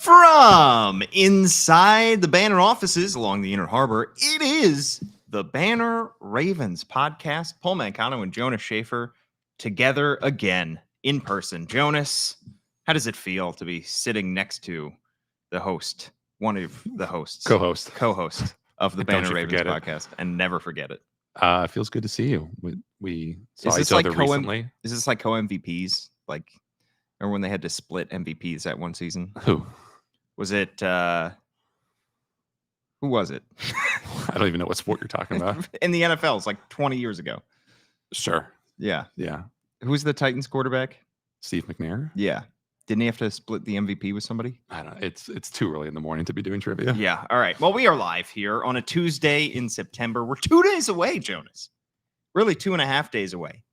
From inside the Banner offices along the Inner Harbor, it is the Banner Ravens podcast. Paul Mancano and Jonas Shaffer together again in person. Jonas, how does it feel to be sitting next to the host, one of the hosts, co-host of the Banner Ravens podcast, and never forget it? It feels good to see you. We saw each other recently. Is this like co-MVPs? Like, remember when they had to split MVPs that one season? Who? Was it, who was it? I don't even know what sport you're talking about. In the NFL, it's like 20 years ago. Sure. Yeah. Yeah. Who's the Titans quarterback? Steve McNair? Yeah. Didn't he have to split the MVP with somebody? I don't know. It's too early in the morning to be doing trivia. Yeah. All right. Well, we are live here on a Tuesday in September. We're 2 days away, Jonas. Really 2.5 days away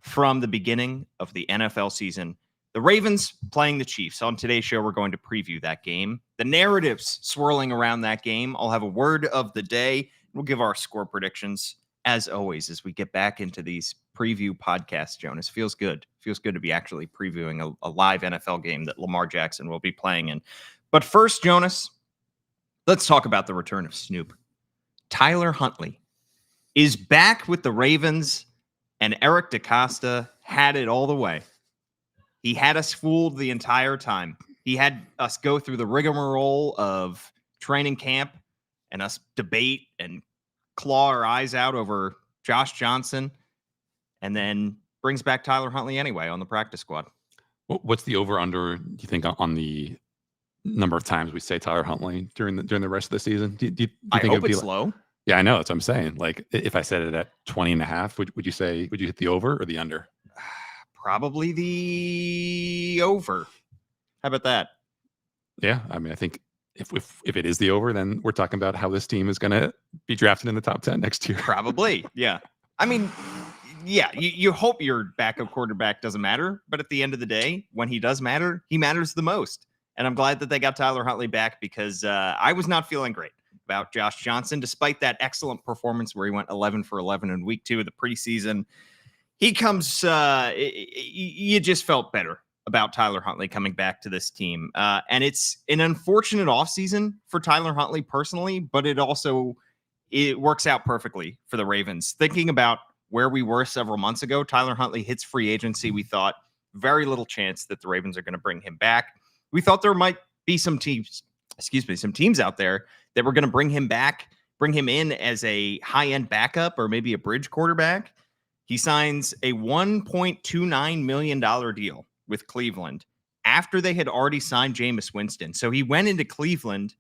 from the beginning of the NFL season. The Ravens playing the Chiefs. On today's show, we're going to preview that game. The narratives swirling around that game. I'll have a word of the day. We'll give our score predictions, as always, as we get back into these preview podcasts, Jonas. Feels good. Feels good to be actually previewing a live NFL game that Lamar Jackson will be playing in. But first, Jonas, let's talk about the return of Snoop. Tyler Huntley is back with the Ravens, and Eric DeCosta had it all the way. He had us fooled the entire time. He had us go through the rigmarole of training camp and us debate and claw our eyes out over Josh Johnson, and then brings back Tyler Huntley anyway on the practice squad. What's the over-under, do you think, on the number of times we say Tyler Huntley during the rest of the season? Do you I think hope it's low. Yeah, I know. That's what I'm saying. Like, if I said it at 20.5, would you hit the over or the under? Probably the over. How about that? Yeah, I mean, I think if it is the over, then we're talking about how this team is going to be drafted in the top 10 next year. Probably, yeah. I mean, yeah, you hope your backup quarterback doesn't matter, but at the end of the day, when he does matter, he matters the most. And I'm glad that they got Tyler Huntley back because I was not feeling great about Josh Johnson, despite that excellent performance where he went 11 for 11 in week 2 of the preseason. He comes, you just felt better about Tyler Huntley coming back to this team. And it's an unfortunate offseason for Tyler Huntley personally, but it works out perfectly for the Ravens. Thinking about where we were several months ago, Tyler Huntley hits free agency. We thought very little chance that the Ravens are going to bring him back. We thought there might be some teams out there that were going to bring him back, bring him in as a high-end backup or maybe a bridge quarterback. He signs a $1.29 million deal with Cleveland after they had already signed Jameis Winston. So he went into Cleveland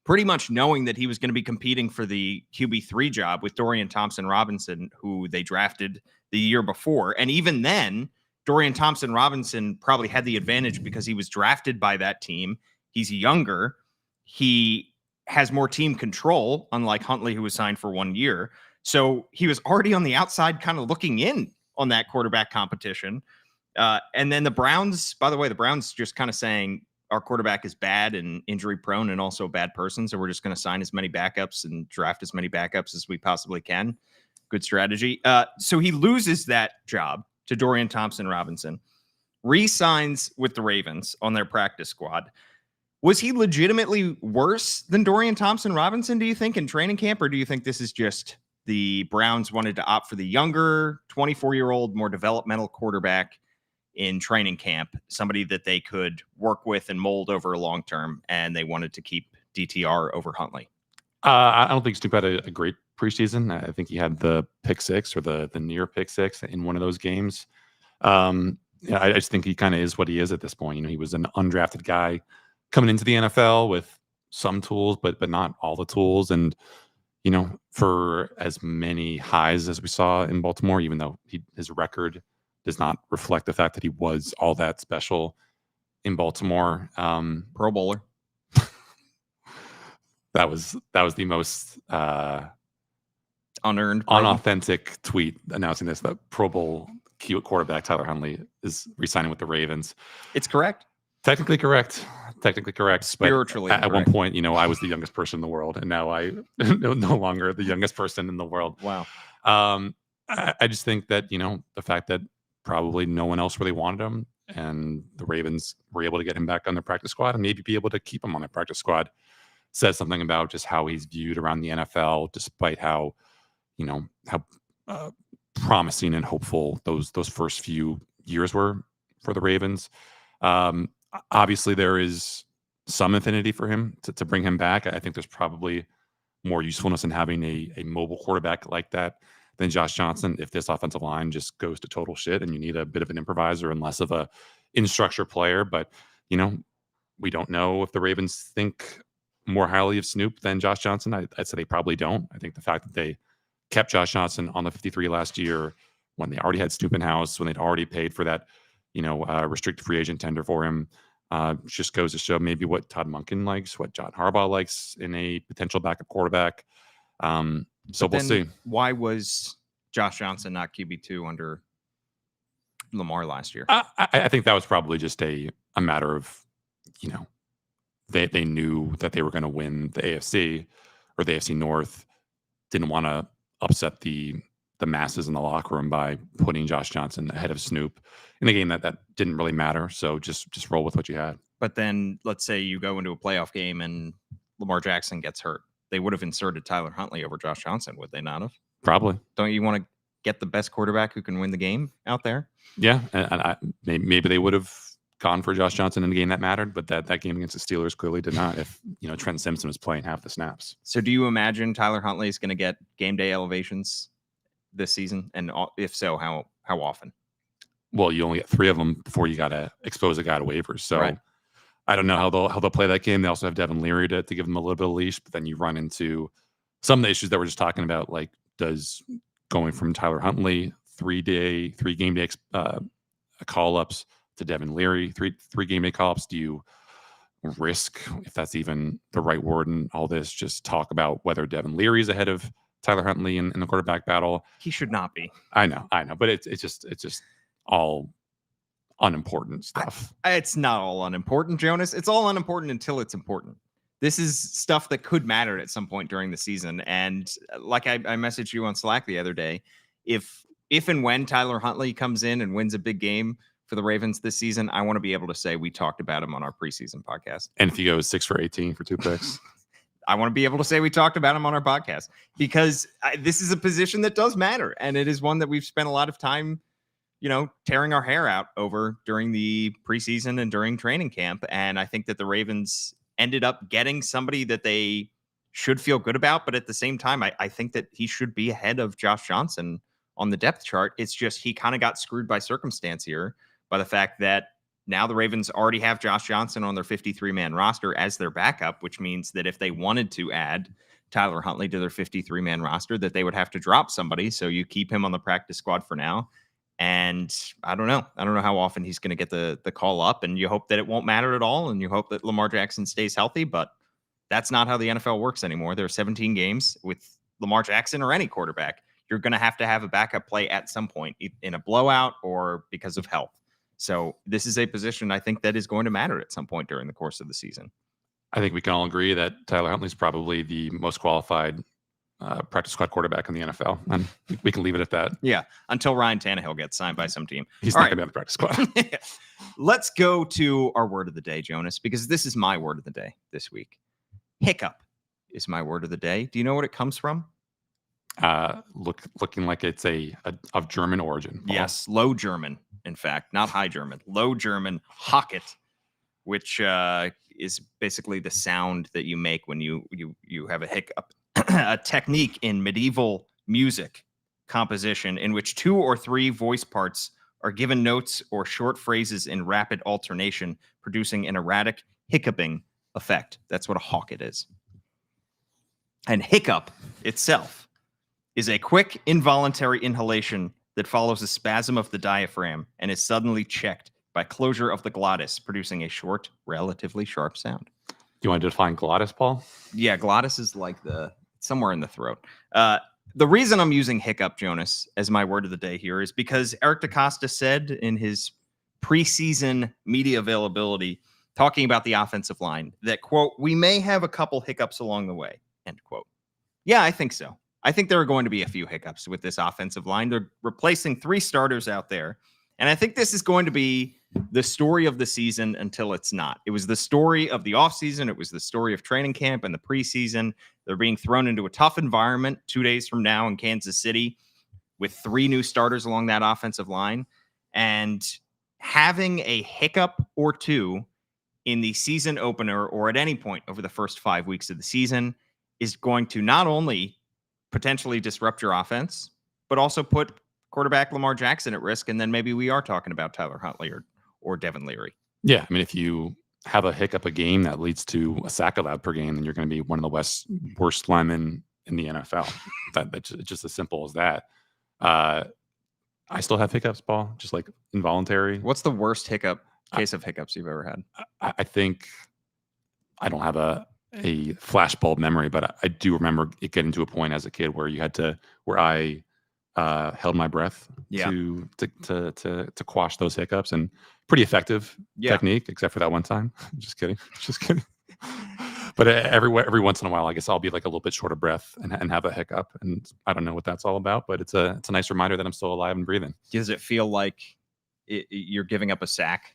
pretty much knowing that he was going to be competing for the QB3 job with Dorian Thompson-Robinson, who they drafted the year before. And even then, Dorian Thompson-Robinson probably had the advantage because he was drafted by that team. He's younger. He has more team control, unlike Huntley, who was signed for 1 year. So he was already on the outside kind of looking in on that quarterback competition. And then the Browns, by the way, the Browns just kind of saying our quarterback is bad and injury prone and also a bad person. So we're just going to sign as many backups and draft as many backups as we possibly can. Good strategy. So he loses that job to Dorian Thompson-Robinson, re-signs with the Ravens on their practice squad. Was he legitimately worse than Dorian Thompson-Robinson, do you think, in training camp? Or do you think this is just the Browns wanted to opt for the younger 24-year-old, more developmental quarterback in training camp, somebody that they could work with and mold over a long term, and they wanted to keep DTR over Huntley? I don't think Snoop had a great preseason. I think he had the pick six or the near pick six in one of those games. I just think he kind of is what he is at this point. You know, he was an undrafted guy coming into the NFL with some tools, but not all the tools. And you know, for as many highs as we saw in Baltimore, even though his record does not reflect the fact that he was all that special in Baltimore. Pro Bowler. That was the most unearned, unauthentic tweet announcing this, that Pro Bowl quarterback Tyler Huntley is re-signing with the Ravens. It's correct. Technically correct. Spiritually at one point, you know, I was the youngest person in the world, and now I no longer the youngest person in the world. Wow. I just think that, you know, the fact that probably no one else really wanted him and the Ravens were able to get him back on their practice squad and maybe be able to keep him on their practice squad. Says something about just how he's viewed around the NFL, despite how, how promising and hopeful those first few years were for the Ravens. Obviously, there is some affinity for him to bring him back. I think there's probably more usefulness in having a mobile quarterback like that than Josh Johnson if this offensive line just goes to total shit and you need a bit of an improviser and less of a in-structure player. But, we don't know if the Ravens think more highly of Snoop than Josh Johnson. I'd say they probably don't. I think the fact that they kept Josh Johnson on the 53 last year when they already had Snoop in house, when they'd already paid for that, restricted free agent tender for him, just goes to show maybe what Todd Monken likes, what John Harbaugh likes in a potential backup quarterback. So we'll see. Why was Josh Johnson not QB2 under Lamar last year? I think that was probably just a matter of, they knew that they were going to win the AFC or the AFC North, didn't want to upset the masses in the locker room by putting Josh Johnson ahead of Snoop in a game that didn't really matter. So just roll with what you had. But then let's say you go into a playoff game and Lamar Jackson gets hurt. They would have inserted Tyler Huntley over Josh Johnson, would they not have? Probably. Don't you want to get the best quarterback who can win the game out there? Yeah, and maybe they would have gone for Josh Johnson in a game that mattered, but that game against the Steelers clearly did not. If Trent Simpson was playing half the snaps. So do you imagine Tyler Huntley is going to get game day elevations this season? And if so, how often? Well, you only get 3 of them before you got to expose a guy to waivers. So right. I don't know how they'll play that game. They also have Devin Leary to give them a little bit of leash, but then you run into some of the issues that we're just talking about, like does going from Tyler Huntley 3 game day call-ups to Devin Leary 3 game day call-ups. Do you risk, if that's even the right word in all this, just talk about whether Devin Leary is ahead of Tyler Huntley in the quarterback battle? He should not be. I know, but it's just all unimportant stuff. It's not all unimportant, Jonas. It's all unimportant until it's important. This is stuff that could matter at some point during the season. And like I messaged you on Slack the other day, if and when Tyler Huntley comes in and wins a big game for the Ravens this season, I want to be able to say we talked about him on our preseason podcast. And if he goes 6 for 18 for 2 picks, I want to be able to say we talked about him on our podcast because this is a position that does matter. And it is one that we've spent a lot of time, tearing our hair out over during the preseason and during training camp. And I think that the Ravens ended up getting somebody that they should feel good about. But at the same time, I think that he should be ahead of Josh Johnson on the depth chart. It's just he kind of got screwed by circumstance here by the fact that now the Ravens already have Josh Johnson on their 53-man roster as their backup, which means that if they wanted to add Tyler Huntley to their 53-man roster, that they would have to drop somebody. So you keep him on the practice squad for now. And I don't know how often he's going to get the call up, and you hope that it won't matter at all. And you hope that Lamar Jackson stays healthy, but that's not how the NFL works anymore. There are 17 games with Lamar Jackson or any quarterback. You're going to have a backup play at some point in a blowout or because of health. So this is a position I think that is going to matter at some point during the course of the season. I think we can all agree that Tyler Huntley is probably the most qualified practice squad quarterback in the NFL. And we can leave it at that. Yeah, until Ryan Tannehill gets signed by some team. He's not going to be on the practice squad. Let's go to our word of the day, Jonas, because this is my word of the day this week. Hiccup is my word of the day. Do you know what it comes from? Looking like it's of German origin. Paul. Yes, Low German, in fact, not High German. Low German, Hocket, which is basically the sound that you make when you have a hiccup. A technique in medieval music composition in which 2 or 3 voice parts are given notes or short phrases in rapid alternation, producing an erratic hiccuping effect. That's what a Hocket is. And hiccup itself is a quick, involuntary inhalation that follows a spasm of the diaphragm and is suddenly checked by closure of the glottis, producing a short, relatively sharp sound. Do you want to define glottis, Paul? Yeah, glottis is like somewhere in the throat. The reason I'm using hiccup, Jonas, as my word of the day here is because Eric DeCosta said in his preseason media availability, talking about the offensive line, that, quote, we may have a couple hiccups along the way, end quote. Yeah, I think so. I think there are going to be a few hiccups with this offensive line. They're replacing 3 starters out there. And I think this is going to be the story of the season until it's not. It was the story of the offseason. It was the story of training camp and the preseason. They're being thrown into a tough environment 2 days from now in Kansas City with 3 new starters along that offensive line. And having a hiccup or two in the season opener or at any point over the first 5 weeks of the season is going to not only potentially disrupt your offense, but also put quarterback Lamar Jackson at risk. And then maybe we are talking about Tyler Huntley or Devin Leary. Yeah. I mean, if you have a hiccup a game that leads to a sack allowed per game, then you're going to be one of the worst linemen in the NFL. That's just as simple as that. I still have hiccups, Paul, just like involuntary. What's the worst case of hiccups you've ever had? I think I don't have a flashbulb memory, but I do remember it getting to a point as a kid where I held my breath to quash those hiccups, and pretty effective technique, except for that one time. Just kidding. But every once in a while, I guess I'll be like a little bit short of breath and have a hiccup, and I don't know what that's all about, but it's a nice reminder that I'm still alive and breathing. Does it feel like you're giving up a sack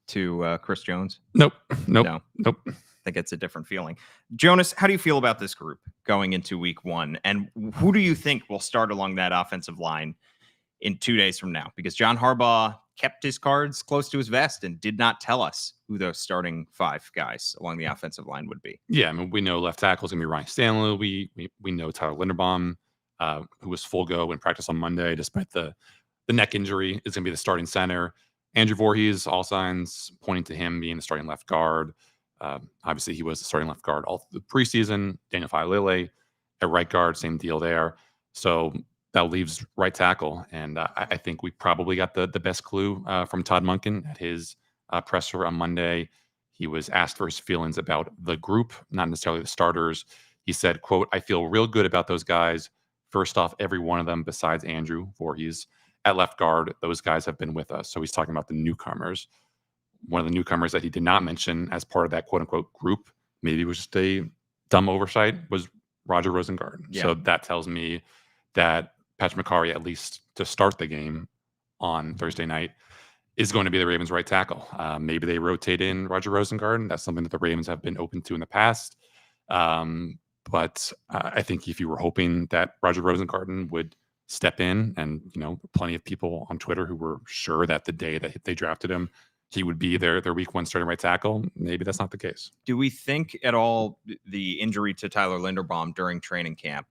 to Chris Jones? Nope. I think it's a different feeling. Jonas, how do you feel about this group going into week 1? And who do you think will start along that offensive line in 2 days from now? Because John Harbaugh kept his cards close to his vest and did not tell us who those starting 5 guys along the offensive line would be. Yeah, I mean, we know left tackle is going to be Ryan Stanley. We know Tyler Linderbaum, who was full go in practice on Monday, despite the neck injury, is going to be the starting center. Andrew Voorhees, all signs pointing to him being the starting left guard. Obviously, he was the starting left guard all through the preseason. Daniel Failele at right guard, same deal there. So that leaves right tackle. And I think we probably got the best clue from Todd Monken at his presser on Monday. He was asked for his feelings about the group, not necessarily the starters. He said, quote, "I feel real good about those guys. First off, every one of them besides Andrew Voorhees at left guard, those guys have been with us." So he's talking about the newcomers. One of the newcomers that he did not mention as part of that quote unquote group, maybe it was just a dumb oversight, was Roger Rosengarten. Yeah. So that tells me that Patrick McCarry, at least to start the game on Thursday night, is going to be the Ravens' right tackle. Maybe they rotate in Roger Rosengarten. That's something that the Ravens have been open to in the past. But I think if you were hoping that Roger Rosengarten would step in, and plenty of people on Twitter who were sure that the day that they drafted him, he would be their week 1 starting right tackle, maybe that's not the case. Do we think at all the injury to Tyler Linderbaum during training camp?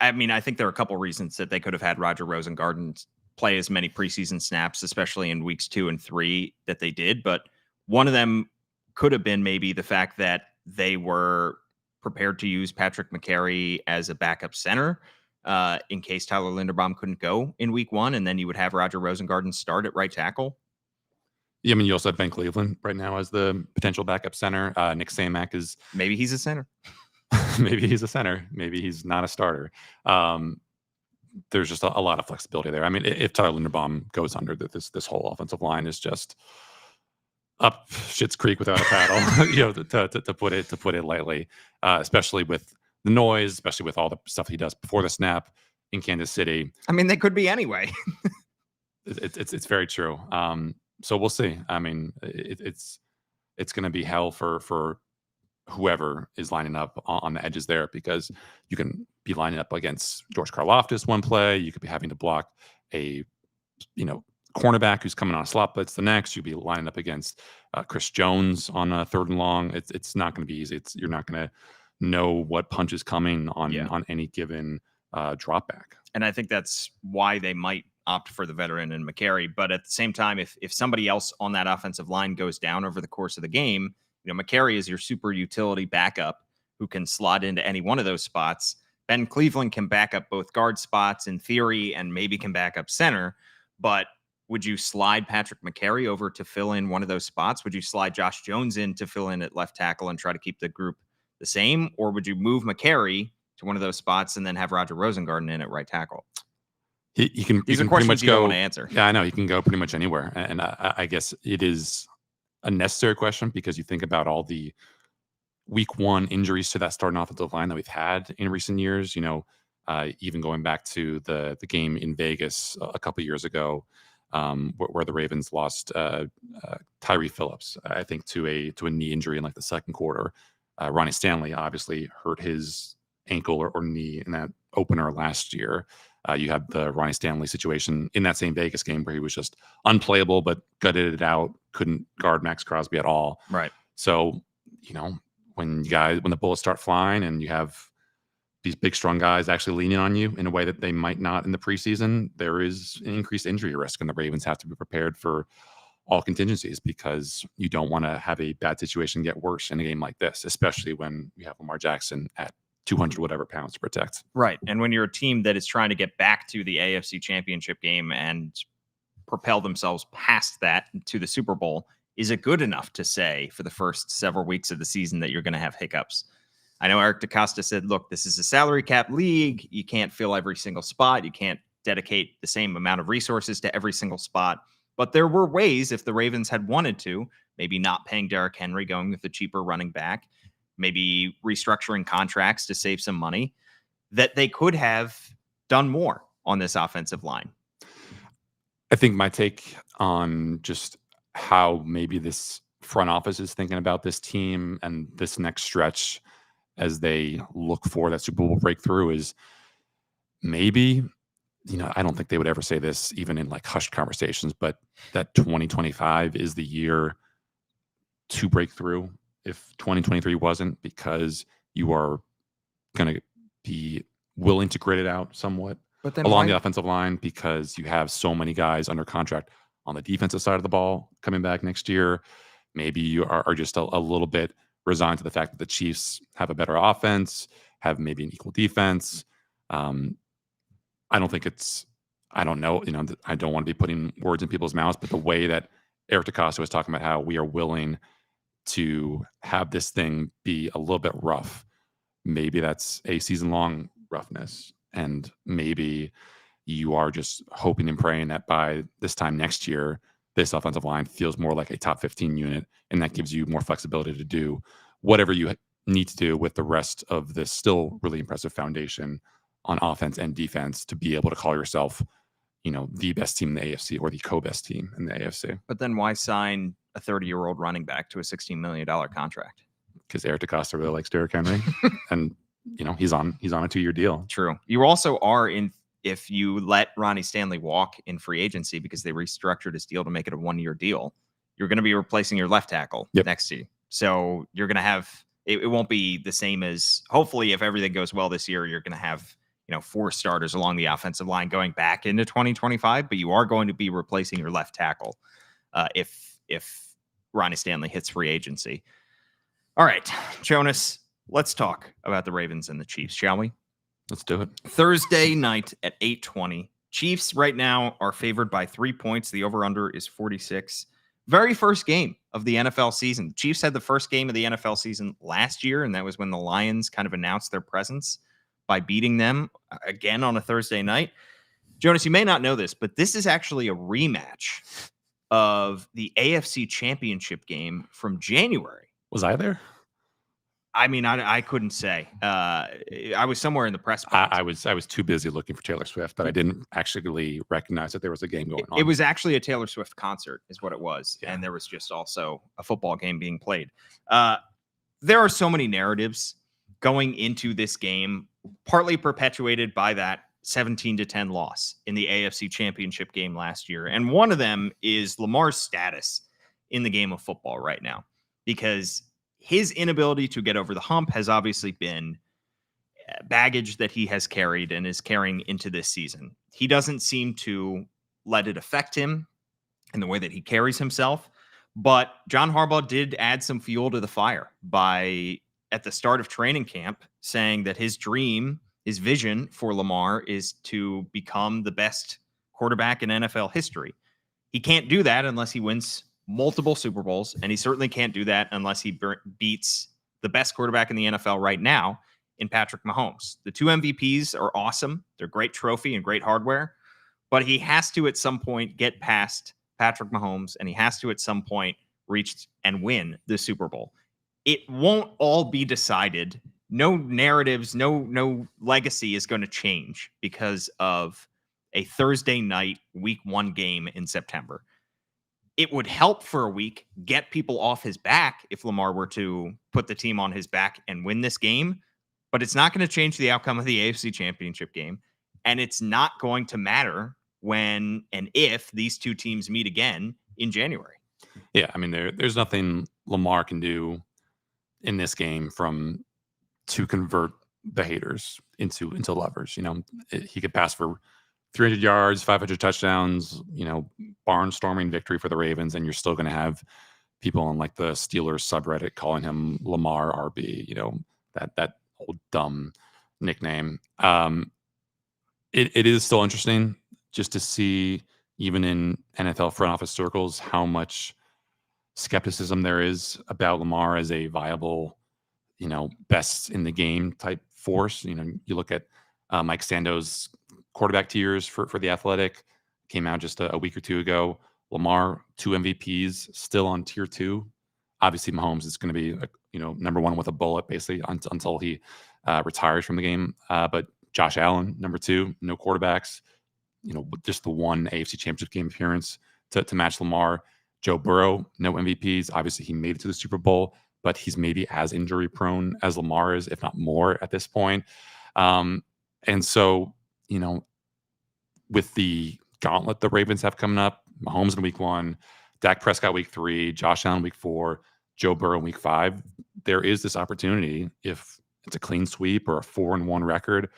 I mean, I think there are a couple reasons that they could have had Roger Rosengarten play as many preseason snaps, especially in weeks 2 and 3 that they did. But one of them could have been maybe the fact that they were prepared to use Patrick McCarry as a backup center in case Tyler Linderbaum couldn't go in week 1. And then you would have Roger Rosengarten start at right tackle. Yeah, I mean, you also have Ben Cleveland right now as the potential backup center. Nick Samak is... Maybe he's a center. Maybe he's a center. Maybe he's not a starter. There's just a lot of flexibility there. I mean, if Tyler Linderbaum goes under, this whole offensive line is just up Schitt's Creek without a paddle. To put it lightly. Especially with the noise, especially with all the stuff he does before the snap in Kansas City. I mean, they could be anyway. It's very true. So we'll see. I mean, it's going to be hell for whoever is lining up on the edges there, because you can be lining up against George Karlaftis one play. You could be having to block a cornerback who's coming on a slot blitz the next. You'd be lining up against Chris Jones on a 3rd and long. It's not going to be easy. You're not going to know what punch is coming on any given drop back. And I think that's why they might opt for the veteran in McCarry. But at the same time, if somebody else on that offensive line goes down over the course of the game, McCarry is your super utility backup who can slot into any one of those spots. Ben Cleveland can back up both guard spots in theory and maybe can back up center. But would you slide Patrick McCarry over to fill in one of those spots? Would you slide Josh Jones in to fill in at left tackle and try to keep the group the same? Or would you move McCarry to one of those spots and then have Roger Rosengarten in at right tackle? He can. These are questions pretty much you don't want to answer. Yeah, I know. He can go pretty much anywhere. And I guess it is a necessary question, because you think about all the week 1 injuries to that starting offensive line that we've had in recent years. Even going back to the game in Vegas a couple years ago, where the Ravens lost Tyree Phillips, I think, to a knee injury in like the second quarter. Ronnie Stanley obviously hurt his ankle or knee in that opener last year. You had the Ronnie Stanley situation in that same Vegas game where he was just unplayable, but gutted it out, couldn't guard Max Crosby at all. Right. So, when the bullets start flying and you have these big, strong guys actually leaning on you in a way that they might not in the preseason, there is an increased injury risk, and the Ravens have to be prepared for all contingencies because you don't want to have a bad situation get worse in a game like this, especially when you have Lamar Jackson at 200 whatever pounds to protect. Right. And when you're a team that is trying to get back to the AFC Championship game and propel themselves past that to the Super Bowl, is it good enough to say for the first several weeks of the season that you're going to have hiccups? I know Eric DeCosta said, look, this is a salary cap league. You can't fill every single spot. You can't dedicate the same amount of resources to every single spot. But there were ways, if the Ravens had wanted to, maybe not paying Derrick Henry, going with the cheaper running back, maybe restructuring contracts to save some money, that they could have done more on this offensive line. I think my take on just how maybe this front office is thinking about this team and this next stretch as they look for that Super Bowl breakthrough is maybe, I don't think they would ever say this even in like hushed conversations, but that 2025 is the year to break through if 2023 wasn't, because you are going to be willing to grit it out somewhat along the offensive line because you have so many guys under contract on the defensive side of the ball coming back next year. Maybe you are just a little bit resigned to the fact that the Chiefs have a better offense, have maybe an equal defense. I don't think I don't know, I don't want to be putting words in people's mouths, but the way that Eric DeCosta was talking about how we are willing to have this thing be a little bit rough, maybe that's a season-long roughness. And maybe you are just hoping and praying that by this time next year, this offensive line feels more like a top 15 unit, and that gives you more flexibility to do whatever you need to do with the rest of this still really impressive foundation on offense and defense to be able to call yourself, the best team in the AFC or the co-best team in the AFC. But then why sign a 30-year-old running back to a $16 million contract? Because Eric DeCosta really likes Derrick Henry, and he's on a 2-year deal. True. You also are if you let Ronnie Stanley walk in free agency because they restructured his deal to make it a 1-year deal, you're going to be replacing your left tackle next to you. So you're going to have it won't be the same as, hopefully, if everything goes well this year, you're going to have 4 starters along the offensive line going back into 2025, but you are going to be replacing your left tackle if Ronnie Stanley hits free agency. All right, Jonas, let's talk about the Ravens and the Chiefs, shall we? Let's do it. Thursday night at 8:20. Chiefs right now are favored by 3 points. The over-under is 46. Very first game of the NFL season. Chiefs had the first game of the NFL season last year, and that was when the Lions kind of announced their presence by beating them again on a Thursday night. Jonas, you may not know this, but this is actually a rematch of the AFC Championship game from January. Was I there? I mean, I couldn't say. I was somewhere in the press box. I was too busy looking for Taylor Swift, but I didn't actually recognize that there was a game going on. It was actually a Taylor Swift concert is what it was. Yeah. And there was just also a football game being played. There are so many narratives going into this game, partly perpetuated by that 17-10 loss in the AFC Championship game last year. And one of them is Lamar's status in the game of football right now, because his inability to get over the hump has obviously been baggage that he has carried and is carrying into this season. He doesn't seem to let it affect him in the way that he carries himself. But John Harbaugh did add some fuel to the fire by, at the start of training camp, saying that his dream, his vision for Lamar is to become the best quarterback in NFL history. He can't do that unless he wins multiple Super Bowls, and he certainly can't do that unless he beats the best quarterback in the NFL right now in Patrick Mahomes. The 2 MVPs are awesome. They're great trophy and great hardware, but he has to at some point get past Patrick Mahomes, and he has to at some point reach and win the Super Bowl. It won't all be decided. No narratives, no legacy is going to change because of a Thursday night week 1 game in September. It would help for a week, get people off his back if Lamar were to put the team on his back and win this game, but it's not going to change the outcome of the AFC Championship game, and it's not going to matter when and if these two teams meet again in January. Yeah, I mean, there's nothing Lamar can do in this game to convert the haters into lovers. He could pass for 300 yards, 500 touchdowns, barnstorming victory for the Ravens, and you're still going to have people on like the Steelers subreddit calling him Lamar RB, that old dumb nickname. It is still interesting just to see, even in NFL front office circles, how much skepticism there is about Lamar as a viable, best in the game type force. You look at Mike Sando's quarterback tiers for the Athletic, came out just a week or two ago. Lamar, 2 MVPs, still on tier 2. Obviously, Mahomes is going to be number 1 with a bullet basically until he retires from the game. But Josh Allen, number 2, no quarterbacks. Just the 1 AFC Championship game appearance to match Lamar. Joe Burrow, no MVPs. Obviously, he made it to the Super Bowl, but he's maybe as injury prone as Lamar is, if not more, at this point. And so, with the gauntlet the Ravens have coming up, Mahomes in week 1, Dak Prescott week 3, Josh Allen week 4, Joe Burrow week 5, there is this opportunity, if it's a clean sweep or a 4-1 record,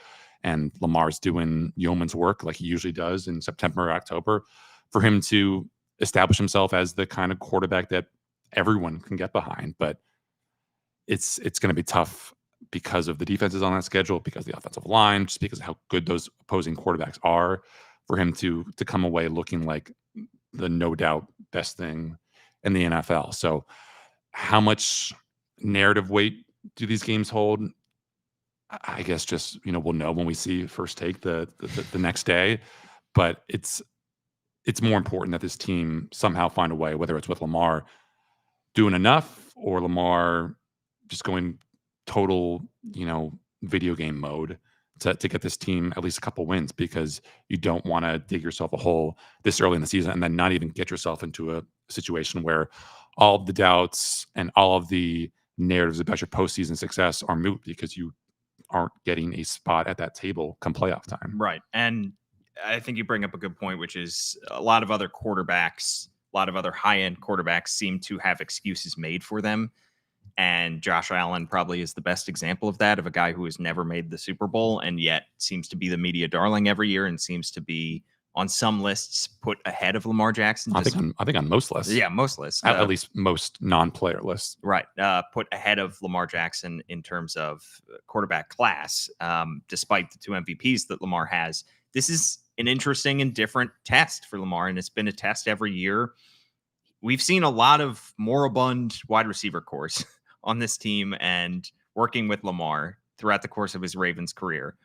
and Lamar's doing yeoman's work like he usually does in September or October, for him to establish himself as the kind of quarterback that everyone can get behind. But it's going to be tough because of the defenses on that schedule, because of the offensive line, just because of how good those opposing quarterbacks are, for him to come away looking like the no doubt best thing in the NFL. So how much narrative weight do these games hold? I guess just, we'll know when we see First Take the next day. But it's more important that this team somehow find a way, whether it's with Lamar doing enough or Lamar just going total, video game mode to get this team at least a couple wins, because you don't want to dig yourself a hole this early in the season and then not even get yourself into a situation where all of the doubts and all of the narratives about your postseason success are moot because you aren't getting a spot at that table come playoff time. Right. And I think you bring up a good point, which is a lot of other quarterbacks, a lot of other high-end quarterbacks seem to have excuses made for them. And Josh Allen probably is the best example of that, of a guy who has never made the Super Bowl and yet seems to be the media darling every year and seems to be on some lists put ahead of Lamar Jackson. I think on most lists. Yeah, most lists. At least most non-player lists. Right. Put ahead of Lamar Jackson in terms of quarterback class, despite the 2 MVPs that Lamar has. This is an interesting and different test for Lamar, and it's been a test every year. We've seen a lot of moribund wide receiver cores on this team and working with Lamar throughout the course of his Ravens career.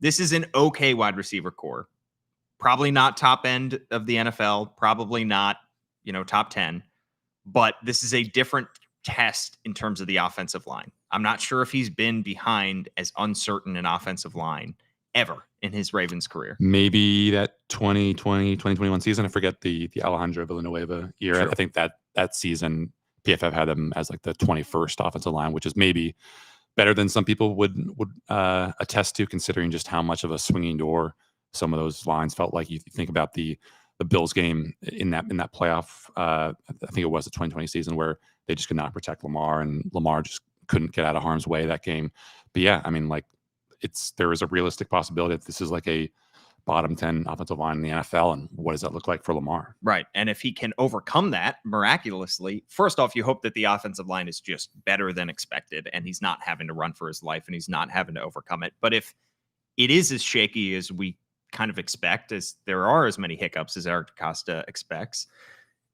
This is an okay wide receiver core. Probably not top end of the NFL, probably not, top 10, but this is a different test in terms of the offensive line. I'm not sure if he's been behind as uncertain an offensive line ever in his Ravens career. Maybe that 2020, 2021 season. I forget the Alejandro Villanueva year. Sure. I think that season PFF had them as like the 21st offensive line, which is maybe better than some people would attest to, considering just how much of a swinging door some of those lines felt like. You think about the Bills game in that playoff. I think it was the 2020 season where they just could not protect Lamar, and Lamar just couldn't get out of harm's way that game. But yeah, I mean, like, there is a realistic possibility that this is like a bottom 10 offensive line in the NFL. And what does that look like for Lamar? Right. And if he can overcome that miraculously, first off, you hope that the offensive line is just better than expected and he's not having to run for his life and he's not having to overcome it. But if it is as shaky as we kind of expect, as there are as many hiccups as Eric DeCosta expects,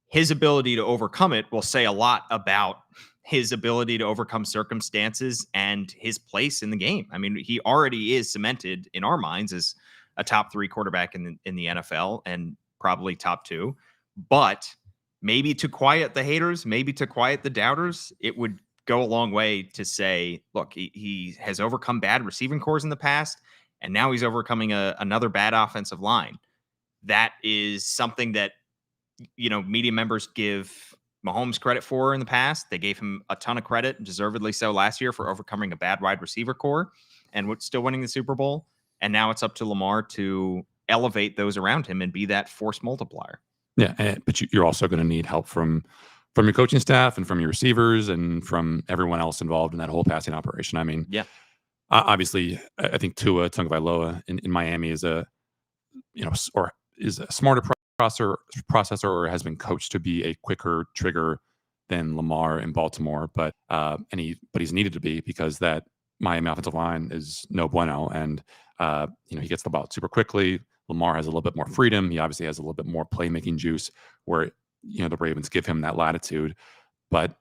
his ability to overcome it will say a lot about his ability to overcome circumstances and his place in the game. I mean, he already is cemented in our minds as a top 3 quarterback in the NFL and probably top 2. But maybe to quiet the haters, maybe to quiet the doubters, it would go a long way to say, look, he has overcome bad receiving cores in the past, and now he's overcoming another bad offensive line. that is something that, media members give Mahomes credit for in the past. They gave him a ton of credit, deservedly so, last year for overcoming a bad wide receiver core and still winning the Super Bowl. And now it's up to Lamar to elevate those around him and be that force multiplier. Yeah, but you're also going to need help from your coaching staff and from your receivers and from everyone else involved in that whole passing operation. I mean, yeah, obviously, I think Tua Tagovailoa in Miami is a smarter processor or has been coached to be a quicker trigger than Lamar in Baltimore, but he's needed to be because that Miami offensive line is no bueno, and he gets the ball super quickly. Lamar has a little bit more freedom. He obviously has a little bit more playmaking juice, where the Ravens give him that latitude, but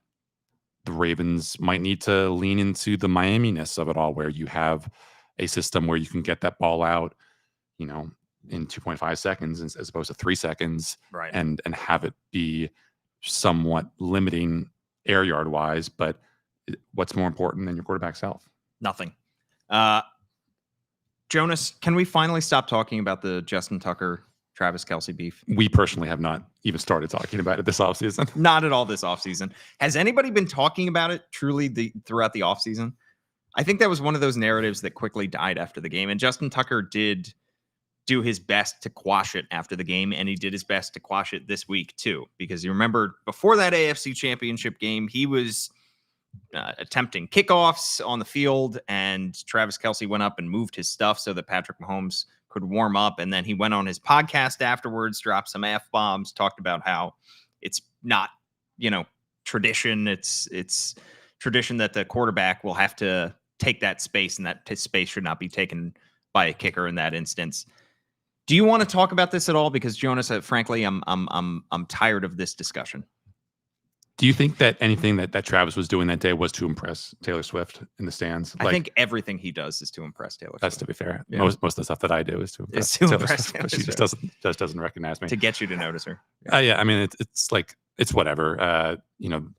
the Ravens might need to lean into the Miami-ness of it all, where you have a system where you can get that ball out, in 2.5 seconds as opposed to 3 seconds, right, and have it be somewhat limiting air yard wise. But what's more important than your quarterback's health? Nothing. Jonas, can we finally stop talking about the Justin Tucker, Travis Kelce beef? We personally have not even started talking about it this offseason. Not at all this offseason. Has anybody been talking about it truly throughout the offseason? I think that was one of those narratives that quickly died after the game. And Justin Tucker did do his best to quash it after the game, and he did his best to quash it this week too. Because you remember before that AFC Championship game, he was attempting kickoffs on the field, and Travis Kelce went up and moved his stuff so that Patrick Mahomes could warm up. And then he went on his podcast afterwards, dropped some F-bombs, talked about how it's not, tradition. It's tradition that the quarterback will have to take that space, and that space should not be taken by a kicker in that instance. Do you want to talk about this at all? Because Jonas, frankly, I'm tired of this discussion. Do you think that anything that Travis was doing that day was to impress Taylor Swift in the stands? I think everything he does is to impress Taylor Swift. That's to be fair. Yeah. Most of the stuff that I do is to impress Taylor Swift. She just doesn't recognize me. To get you to notice her. Yeah. I mean, it's like, it's whatever.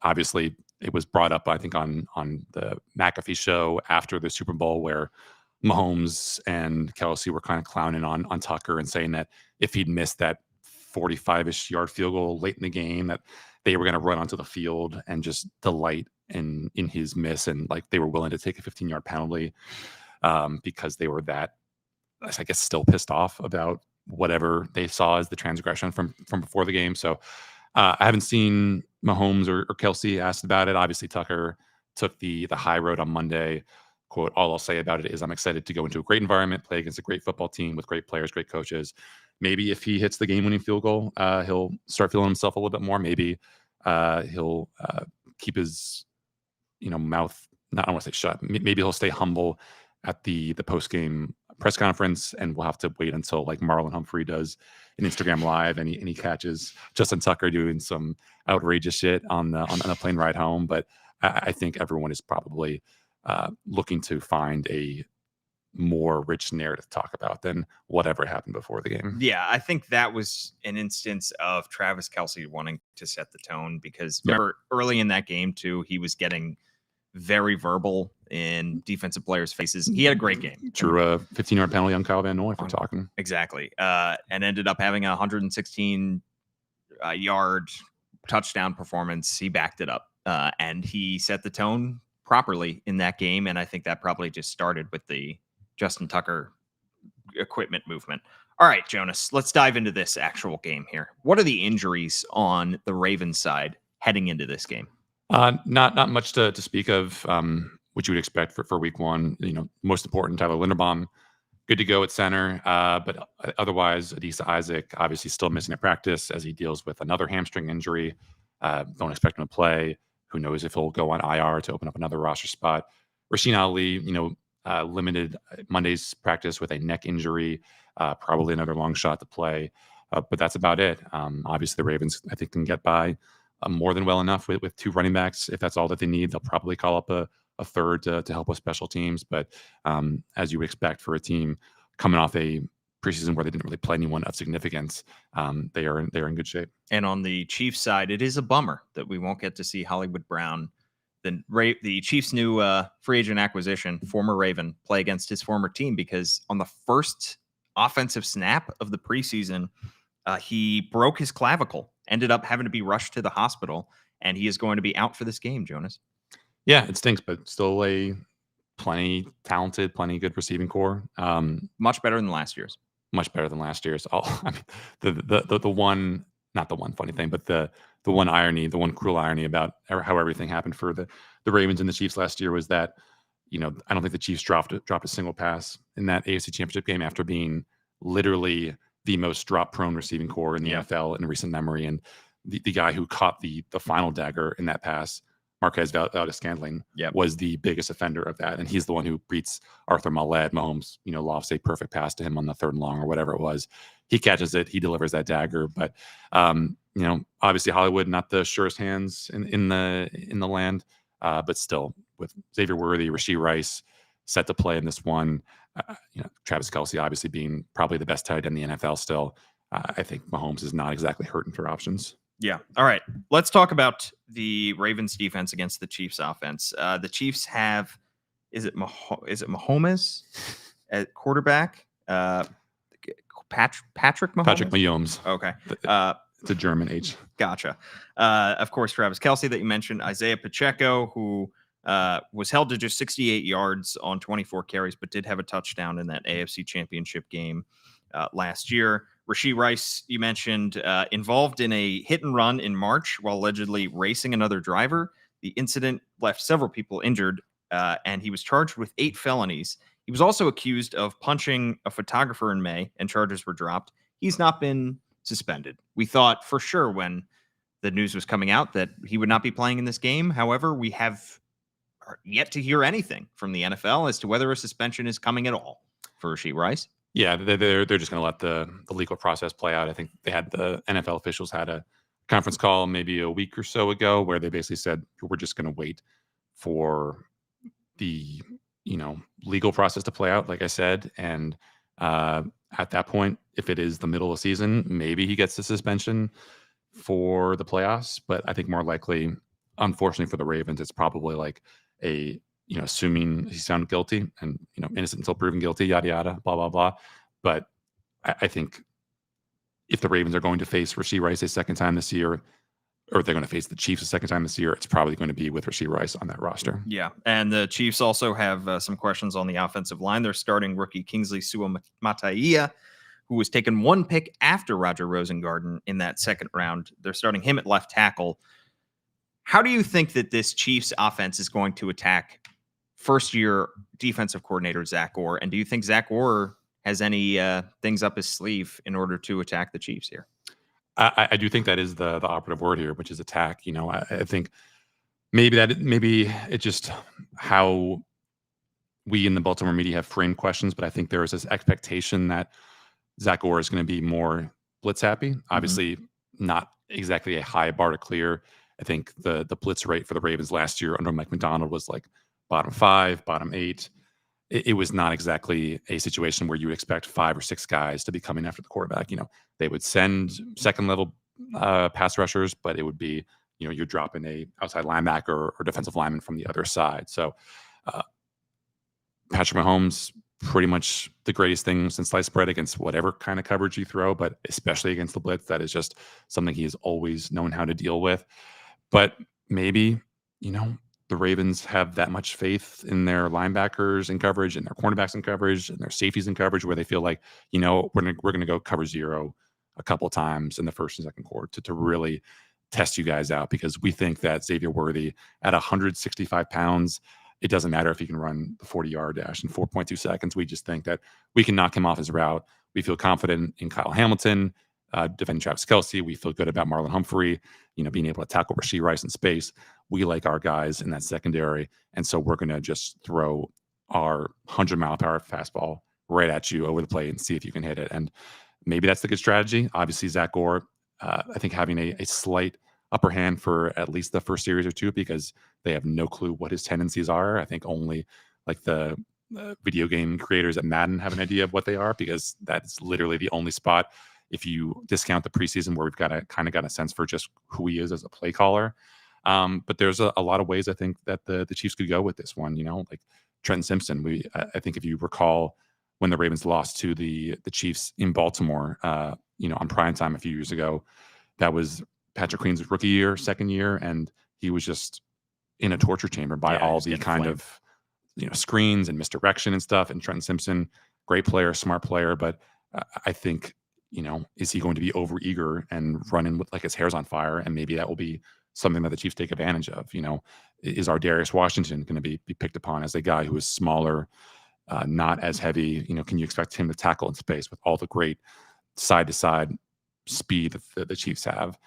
Obviously it was brought up, I think, on the McAfee show after the Super Bowl, where Mahomes and Kelce were kind of clowning on Tucker and saying that if he'd missed that 45-ish yard field goal late in the game, that they were going to run onto the field and just delight in his miss, and like they were willing to take a 15-yard penalty because they were that, I guess, still pissed off about whatever they saw as the transgression from before the game. So I haven't seen Mahomes or Kelce asked about it. Obviously, Tucker took the high road on Monday. Quote, all I'll say about it is I'm excited to go into a great environment, play against a great football team with great players, great coaches. Maybe if he hits the game-winning field goal, he'll start feeling himself a little bit more. Maybe he'll keep his, mouth, I don't want to say shut. Maybe he'll stay humble at the post-game press conference, and we'll have to wait until like Marlon Humphrey does an Instagram live and he catches Justin Tucker doing some outrageous shit on the plane ride home. But I think everyone is probably looking to find a more rich narrative to talk about than whatever happened before the game. Yeah, I think that was an instance of Travis Kelce wanting to set the tone, because remember early in that game too, he was getting very verbal in defensive players' faces. He had a great game. Drew a 15-yard penalty on Kyle Van Noy for talking. Exactly. And ended up having a 116-yard touchdown performance. He backed it up. And he set the tone properly in that game. And I think that probably just started with the Justin Tucker equipment movement. All right, Jonas, let's dive into this actual game here. What are the injuries on the Ravens side heading into this game? Not much to speak of, which you would expect for week one. Most important, Tyler Linderbaum, good to go at center. But otherwise, Adisa Isaac obviously still missing at practice as he deals with another hamstring injury. Don't expect him to play. Who knows if he'll go on IR to open up another roster spot. Rasheen Ali, limited Monday's practice with a neck injury, probably another long shot to play. But that's about it. Obviously, the Ravens, I think, can get by more than well enough with two running backs. If that's all that they need, they'll probably call up a third to help with special teams. But as you would expect for a team coming off a preseason where they didn't really play anyone of significance, they are in good shape. And on the Chiefs side, it is a bummer that we won't get to see Hollywood Brown, the Chiefs' new free agent acquisition, former Raven, play against his former team, because on the first offensive snap of the preseason, he broke his clavicle, ended up having to be rushed to the hospital, and he is going to be out for this game, Jonas. Yeah, it stinks, but still a plenty talented, plenty good receiving core. Much better than last year's. Much better than last year's. I mean, the one, not the one funny thing, but the one irony, the one cruel irony about how everything happened for the Ravens and the Chiefs last year was that, I don't think the Chiefs dropped a single pass in that AFC Championship game after being literally the most drop-prone receiving core in the NFL in recent memory. And the guy who caught the final dagger in that pass, Marquez Valdez-Scantling, was the biggest offender of that. And he's the one who beats Arthur Mallett. Mahomes, lofts a perfect pass to him on the 3rd and long or whatever it was. He catches it. He delivers that dagger. But, obviously Hollywood, not the surest hands in the land. But still, with Xavier Worthy, Rashee Rice set to play in this one, Travis Kelce obviously being probably the best tight end in the NFL still, I think Mahomes is not exactly hurting for options. Yeah. All right. Let's talk about the Ravens defense against the Chiefs offense. The Chiefs have, is it Mahomes at quarterback? Patrick Mahomes? Patrick Mahomes. Okay. It's a German H. Gotcha. Of course, Travis Kelce that you mentioned, Isaiah Pacheco, who was held to just 68 yards on 24 carries, but did have a touchdown in that AFC Championship game last year. Rashee Rice, you mentioned, involved in a hit and run in March while allegedly racing another driver. The incident left several people injured, and he was charged with 8 felonies. He was also accused of punching a photographer in May, and charges were dropped. He's not been suspended. We thought for sure when the news was coming out that he would not be playing in this game. However, we have yet to hear anything from the NFL as to whether a suspension is coming at all for Rashee Rice. Yeah, they're just going to let the legal process play out. I think the NFL officials had a conference call maybe a week or so ago where they basically said, we're just going to wait for the legal process to play out, like I said. And at that point, if it is the middle of the season, maybe he gets the suspension for the playoffs. But I think more likely, unfortunately for the Ravens, it's probably like a assuming he's found guilty and, innocent until proven guilty, yada, yada, blah, blah, blah. But I think if the Ravens are going to face Rashee Rice a second time this year, or if they're going to face the Chiefs a second time this year, it's probably going to be with Rashee Rice on that roster. Yeah. And the Chiefs also have some questions on the offensive line. They're starting rookie Kingsley Suamataia, who was taken 1 pick after Roger Rosengarten in that 2nd round. They're starting him at left tackle. How do you think that this Chiefs offense is going to attack first-year defensive coordinator Zach Orr? And do you think Zach Orr has any things up his sleeve in order to attack the Chiefs here? I do think that is the operative word here, which is attack. I think maybe it's just how we in the Baltimore media have framed questions, but I think there is this expectation that Zach Orr is going to be more blitz happy. Obviously, not exactly a high bar to clear. I think the blitz rate for the Ravens last year under Mike Macdonald was like bottom 5, bottom 8. It was not exactly a situation where you would expect 5 or 6 guys to be coming after the quarterback. They would send second level pass rushers, but it would be, you're dropping a outside linebacker or defensive lineman from the other side. So Patrick Mahomes, pretty much the greatest thing since sliced bread against whatever kind of coverage you throw, but especially against the blitz, that is just something he has always known how to deal with. But maybe, the Ravens have that much faith in their linebackers in coverage and their cornerbacks in coverage and their safeties in coverage where they feel like, we're going to go cover 0 a couple of times in the first and second quarter to really test you guys out, because we think that Xavier Worthy at 165 pounds, it doesn't matter if he can run the 40-yard dash in 4.2 seconds. We just think that we can knock him off his route. We feel confident in Kyle Hamilton, defending Travis Kelce. We feel good about Marlon Humphrey, being able to tackle Rashee Rice in space. We like our guys in that secondary. And so we're going to just throw our 100-mile-per-hour fastball right at you over the plate and see if you can hit it. And maybe that's the good strategy. Obviously, Zach Orr, I think having a slight upper hand for at least the first series or two, because they have no clue what his tendencies are. I think only like the video game creators at Madden have an idea of what they are, because that's literally the only spot, if you discount the preseason, where we've got a sense for just who he is as a play caller. But there's a lot of ways I think that the Chiefs could go with this one. Like Trenton Simpson. I think if you recall when the Ravens lost to the Chiefs in Baltimore, on primetime a few years ago. That was Patrick Queen's rookie year, second year, and he was just in a torture chamber by all the kind of screens and misdirection and stuff. And Trenton Simpson, great player, smart player, but I think is he going to be overeager and running with like his hair's on fire? And maybe that will be something that the Chiefs take advantage of. Is our Darius Washington going to be picked upon as a guy who is smaller, not as heavy? Can you expect him to tackle in space with all the great side to side speed that the Chiefs have?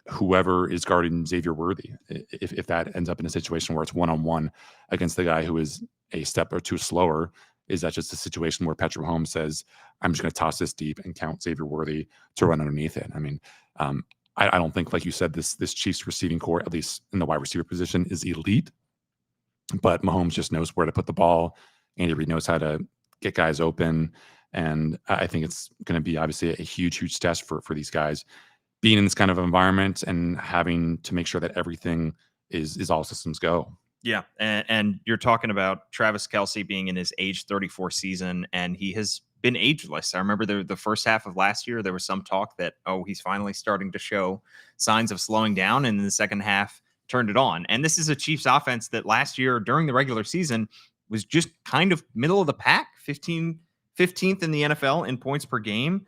Whoever is guarding Xavier Worthy, if that ends up in a situation where it's one-on-one against the guy who is a step or two slower, is that just a situation where Patrick Mahomes says, I'm just going to toss this deep and count Xavier Worthy to run underneath it? I mean, I don't think, like you said, this Chiefs receiving core, at least in the wide receiver position, is elite, but Mahomes just knows where to put the ball. Andy Reid knows how to get guys open. And I think it's going to be obviously a huge test for these guys being in this kind of environment and having to make sure that everything is all systems go. Yeah. And you're talking about Travis Kelce being in his age 34 season, and he has been ageless. I remember the first half of last year, there was some talk that, he's finally starting to show signs of slowing down. And in the second half, turned it on. And this is a Chiefs offense that last year during the regular season was just kind of middle of the pack, 15th in the NFL in points per game.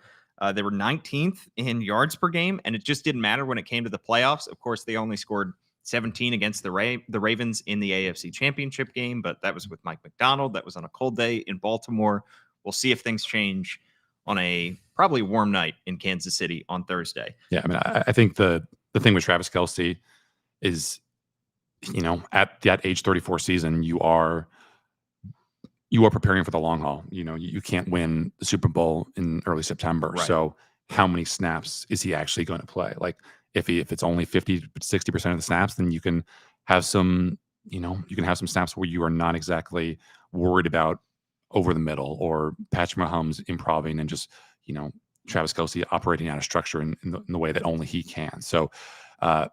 They were 19th in yards per game, and it just didn't matter when it came to the playoffs. Of course, they only scored 17 against the Ravens in the AFC Championship game, but that was with Mike McDonald. That was on a cold day in Baltimore. We'll see if things change on a probably warm night in Kansas City on Thursday. Yeah, I mean, I think the thing with Travis Kelce is, at that age 34 season, you are preparing for the long haul. You can't win the Super Bowl in early September. Right. So how many snaps is he actually going to play? Like if it's only 50-60% of the snaps, then you can have some snaps where you are not exactly worried about over the middle or Patrick Mahomes improving and just, Travis Kelce operating out of structure in the way that only he can. So I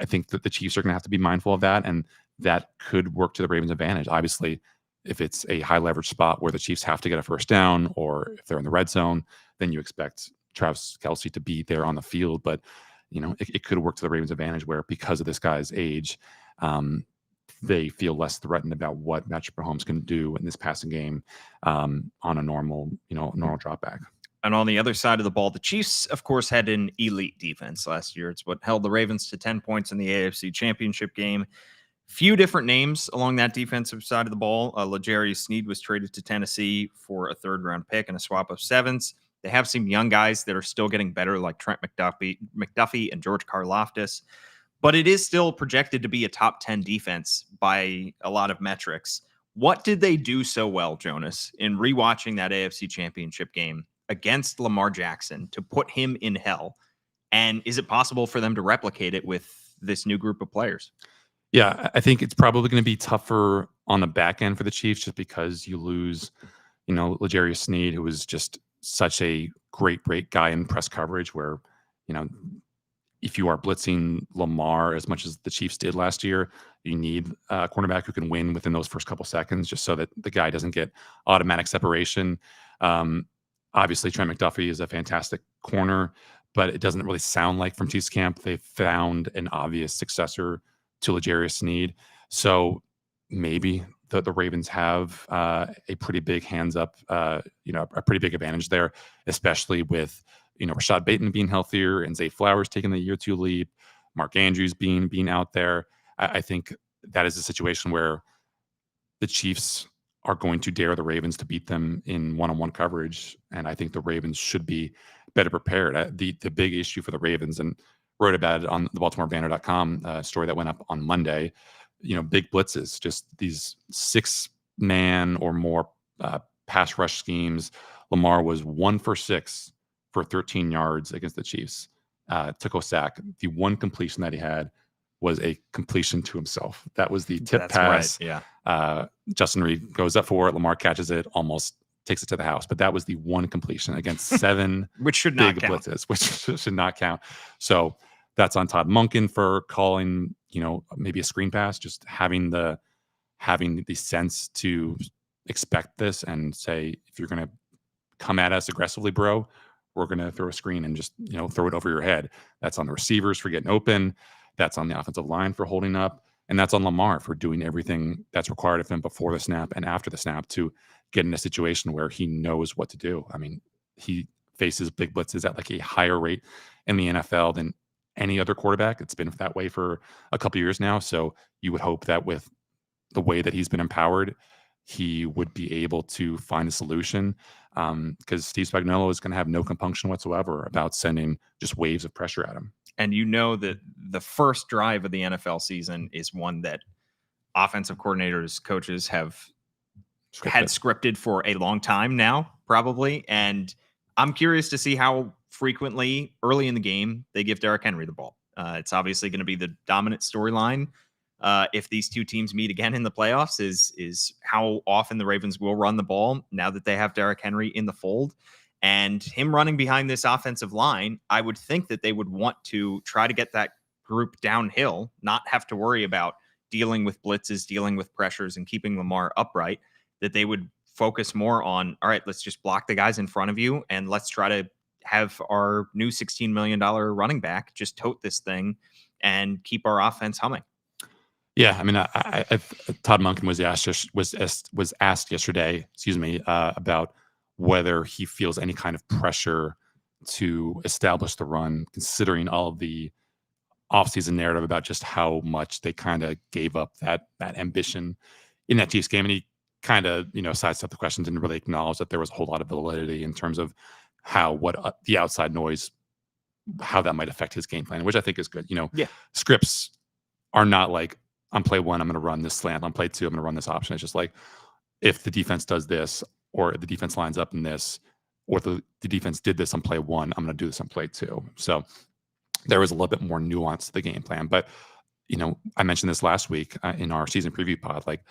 think that the Chiefs are going to have to be mindful of that, and that could work to the Ravens' advantage. Obviously, if it's a high leverage spot where the Chiefs have to get a first down, or if they're in the red zone, then you expect Travis Kelce to be there on the field. But, it could work to the Ravens' advantage where, because of this guy's age, they feel less threatened about what Patrick Mahomes can do in this passing game on a normal drop back. And on the other side of the ball, the Chiefs, of course, had an elite defense last year. It's what held the Ravens to 10 points in the AFC Championship game. Few different names along that defensive side of the ball. L'Jarius Sneed was traded to Tennessee for a third-round pick and a swap of sevens. They have some young guys that are still getting better, like Trent McDuffie and George Karlaftis. But it is still projected to be a top 10 defense by a lot of metrics. What did they do so well, Jonas, in rewatching that AFC Championship game against Lamar Jackson to put him in hell? And is it possible for them to replicate it with this new group of players? Yeah, I think it's probably going to be tougher on the back end for the Chiefs just because you lose, L'Jarius Sneed, who was just such a great guy in press coverage where, if you are blitzing Lamar as much as the Chiefs did last year, you need a cornerback who can win within those first couple seconds just so that the guy doesn't get automatic separation. Obviously, Trent McDuffie is a fantastic corner, but it doesn't really sound like from Chiefs camp they've found an obvious successor to L'Jarius Sneed. So maybe the Ravens have a pretty big hands up, a pretty big advantage there, especially with, Rashad Bateman being healthier and Zay Flowers taking the year 2 lead, Mark Andrews being out there. I think that is a situation where the Chiefs are going to dare the Ravens to beat them in one-on-one coverage. And I think the Ravens should be better prepared. The big issue for the Ravens, and wrote about it on the BaltimoreBanner.com story that went up on Monday, big blitzes, just these 6-man or more pass rush schemes. Lamar was 1 for 6 for 13 yards against the Chiefs. Took a sack. The one completion that he had was a completion to himself. That was the tip pass. Right. Yeah. Justin Reed goes up for it. Lamar catches it, almost takes it to the house. But that was the one completion against 7 which should not big count. blitzes, which should not count. So that's on Todd Monken for calling, maybe a screen pass, just having the sense to expect this and say, if you're going to come at us aggressively, bro, we're going to throw a screen and just, throw it over your head. That's on the receivers for getting open. That's on the offensive line for holding up. And that's on Lamar for doing everything that's required of him before the snap and after the snap to get in a situation where he knows what to do. I mean, he faces big blitzes at like a higher rate in the NFL than any other quarterback. It's been that way for a couple of years now. So you would hope that with the way that he's been empowered, he would be able to find a solution, because Steve Spagnuolo is going to have no compunction whatsoever about sending just waves of pressure at him. And that the first drive of the NFL season is one that offensive coordinators, coaches have had scripted for a long time now, probably. And I'm curious to see how frequently early in the game they give Derrick Henry the ball. It's obviously going to be the dominant storyline. If these two teams meet again in the playoffs, is how often the Ravens will run the ball now that they have Derrick Henry in the fold. And him running behind this offensive line, I would think that they would want to try to get that group downhill, not have to worry about dealing with blitzes, dealing with pressures, and keeping Lamar upright, that they would focus more on, all right, let's just block the guys in front of you, and let's try to have our new $16 million running back just tote this thing and keep our offense humming. Yeah, I mean, Todd Monken was asked yesterday, about whether he feels any kind of pressure to establish the run, considering all of the offseason narrative about just how much they kind of gave up that ambition in that Chiefs game. And he kind of, sidestepped the question, didn't really acknowledge that there was a whole lot of validity in terms of the outside noise, how that might affect his game plan, which I think is good. Scripts are not like, on play one, I'm going to run this slant. On play two, I'm going to run this option. It's just like, if the defense does this, or the defense lines up in this, or the defense did this on play one, I'm going to do this on play two. So there was a little bit more nuance to the game plan. But, I mentioned this last week in our season preview pod, like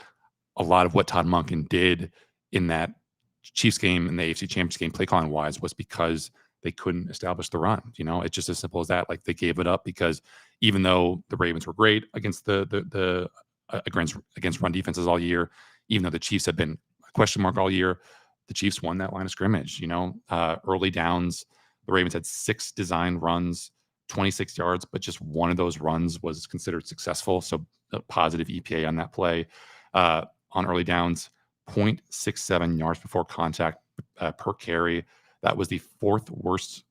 a lot of what Todd Monken did in that Chiefs game and the AFC Championship game, play calling wise, was because they couldn't establish the run. It's just as simple as that. Like, they gave it up because even though the Ravens were great against against run defenses all year, even though the Chiefs had been a question mark all year, the Chiefs won that line of scrimmage. Early downs, the Ravens had 6 designed runs, 26 yards, but just one of those runs was considered successful. So a positive EPA on that play. On early downs, 0.67 yards before contact per carry. That was the 4th worst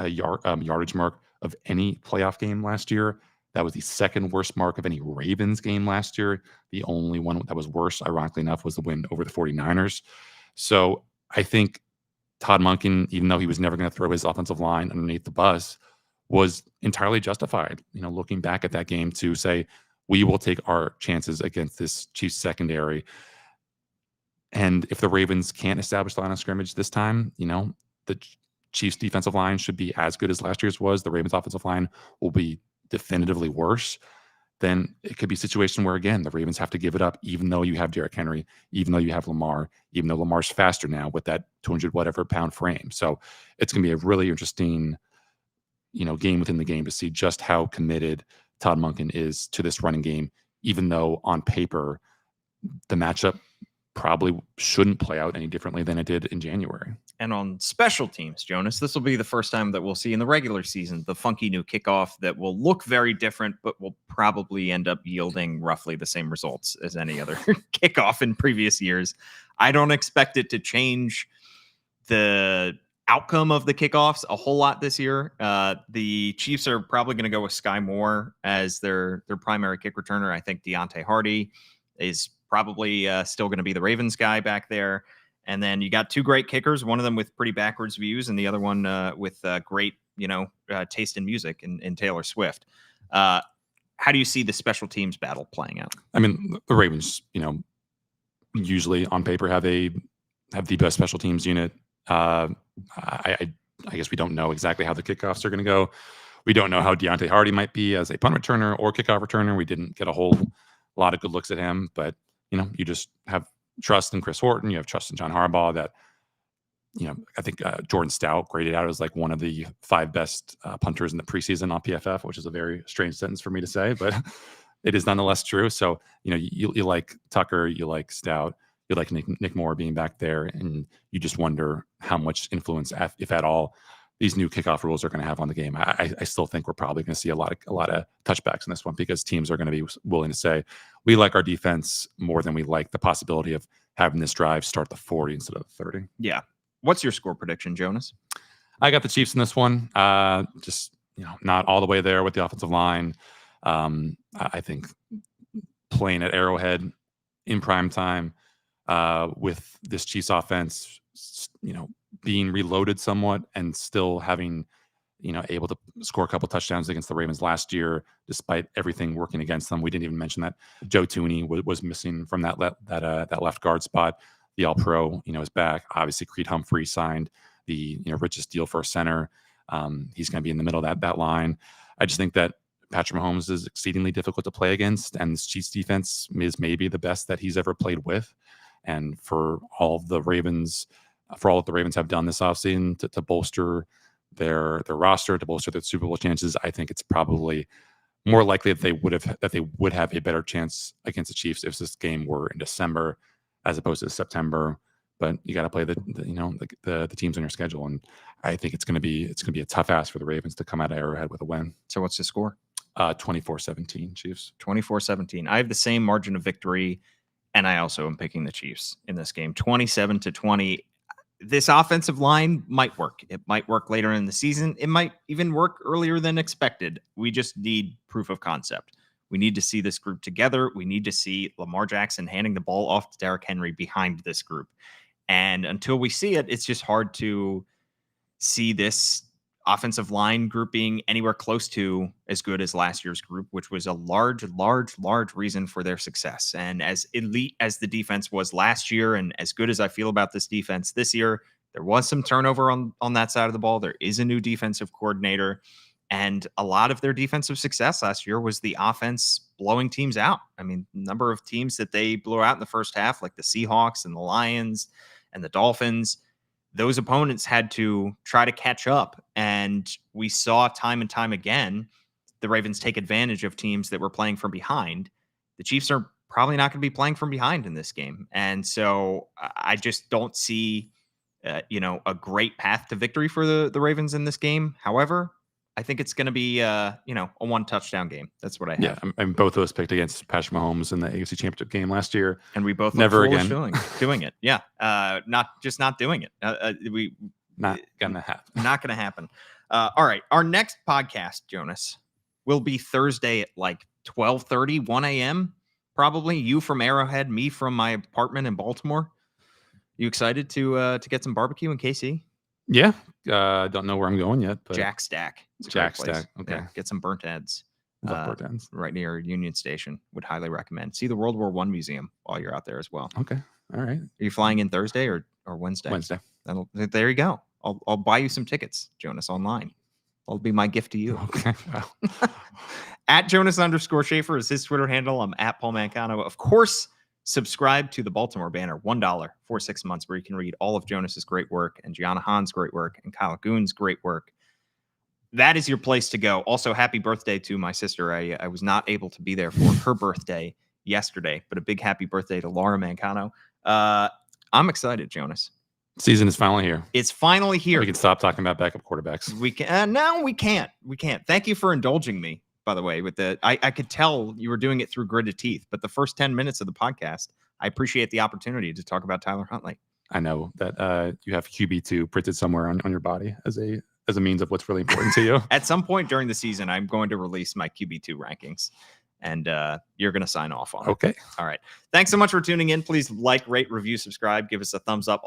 yardage mark of any playoff game last year. That was the 2nd worst mark of any Ravens game last year. The only one that was worse, ironically enough, was the win over the 49ers. So I think Todd Monken, even though he was never going to throw his offensive line underneath the bus, was entirely justified, looking back at that game, to say, we will take our chances against this Chiefs secondary. And if the Ravens can't establish the line of scrimmage this time, the Chiefs defensive line should be as good as last year's was. The Ravens offensive line will be definitively worse. Then it could be a situation where, again, the Ravens have to give it up, even though you have Derrick Henry, even though you have Lamar, even though Lamar's faster now with that 200 whatever pound frame. So it's going to be a really interesting, game within the game to see just how committed Todd Monken is to this running game, even though on paper the matchup probably shouldn't play out any differently than it did in January. And on special teams, Jonas, this will be the first time that we'll see in the regular season the funky new kickoff that will look very different, but will probably end up yielding roughly the same results as any other kickoff in previous years. I don't expect it to change the outcome of the kickoffs a whole lot this year. The Chiefs are probably going to go with Sky Moore as their primary kick returner. I think Deontay Hardy is probably still going to be the Ravens guy back there. And then you got 2 great kickers, one of them with pretty backwards views and the other one with great, taste in music in Taylor Swift. How do you see the special teams battle playing out? I mean, the Ravens, usually on paper have the best special teams unit. I guess we don't know exactly how the kickoffs are going to go. We don't know how Deontay Hardy might be as a punt returner or kickoff returner. We didn't get a whole lot of good looks at him, but you just have trust in Chris Horton. You have trust in John Harbaugh that, I think Jordan Stout graded out as like one of the 5 best punters in the preseason on PFF, which is a very strange sentence for me to say, but it is nonetheless true. So, you like Tucker, you like Stout, You like Nick Moore being back there, and you just wonder how much influence, if at all, these new kickoff rules are going to have on the game. I still think we're probably going to see a lot of touchbacks in this one because teams are going to be willing to say we like our defense more than we like the possibility of having this drive start the 40 instead of the 30. Yeah. What's your score prediction, Jonas? I got the Chiefs in this one. Just not all the way there with the offensive line. I think playing at Arrowhead in prime time with this Chiefs offense, being reloaded somewhat and still having, able to score a couple touchdowns against the Ravens last year, despite everything working against them. We didn't even mention that Joe Tooney was missing from that left guard spot. The All-Pro, is back. Obviously, Creed Humphrey signed the richest deal for a center. He's going to be in the middle of that line. I just think that Patrick Mahomes is exceedingly difficult to play against, and the Chiefs defense is maybe the best that he's ever played with. And for all the Ravens have done this offseason to bolster their roster, to bolster their Super Bowl chances, I think it's probably more likely that they would have a better chance against the Chiefs if this game were in December as opposed to September. But you got to play the teams on your schedule, and I think it's going to be a tough ask for the Ravens to come out of Arrowhead with a win. So what's the score? 24-17 Chiefs. 24-17. I have the same margin of victory, and I also am picking the Chiefs in this game. 27-20. This offensive line might work. It might work later in the season. It might even work earlier than expected. We just need proof of concept. We need to see this group together. We need to see Lamar Jackson handing the ball off to Derrick Henry behind this group. And until we see it, it's just hard to see this offensive line group being anywhere close to as good as last year's group, which was a large reason for their success. And as elite as the defense was last year, and as good as I feel about this defense this year, there was some turnover on that side of the ball. There is a new defensive coordinator. And a lot of their defensive success last year was the offense blowing teams out. I mean, number of teams that they blew out in the first half, like the Seahawks and the Lions and the Dolphins, those opponents had to try to catch up. And we saw time and time again, the Ravens take advantage of teams that were playing from behind. The Chiefs are probably not going to be playing from behind in this game. And so I just don't see, a great path to victory for the Ravens in this game. However, I think it's going to be, a one touchdown game. That's what I have. Yeah, and both of us picked against Patrick Mahomes in the AFC Championship game last year, and we both never again doing it. Yeah, not doing it. Not gonna happen. Not gonna happen. All right, our next podcast, Jonas, will be Thursday at like 12:30, 1 a.m. Probably. You from Arrowhead, me from my apartment in Baltimore. You excited to get some barbecue in KC? Yeah, don't know where I'm going yet. But Jack Stack. Jack Stack. Okay. Yeah, get some burnt ends. Burnt ends. Right near Union Station. Would highly recommend. See the World War I Museum while you're out there as well. Okay. All right. Are you flying in Thursday or Wednesday? Wednesday. There you go. I'll buy you some tickets, Jonas, online. That'll be my gift to you. Okay. Wow. At Jonas_Shaffer is his Twitter handle. I'm at Paul Mancano. Of course, subscribe to the Baltimore Banner, $1 for 6 months, where you can read all of Jonas's great work and Gianna Hahn's great work and Kyle Goon's great work. That is your place to go. Also, happy birthday to my sister. I was not able to be there for her birthday yesterday, but a big happy birthday to Laura Mancano. I'm excited, Jonas. Season is finally here. It's finally here. We can stop talking about backup quarterbacks. We can. No, we can't. We can't. Thank you for indulging me, by the way, with I could tell you were doing it through gritted teeth, but the first 10 minutes of the podcast, I appreciate the opportunity to talk about Tyler Huntley. I know that you have QB2 printed somewhere on your body as a means of what's really important to you. At some point during the season, I'm going to release my QB2 rankings, and you're going to sign off on it. Okay. All right. Thanks so much for tuning in. Please like, rate, review, subscribe, give us a thumbs up.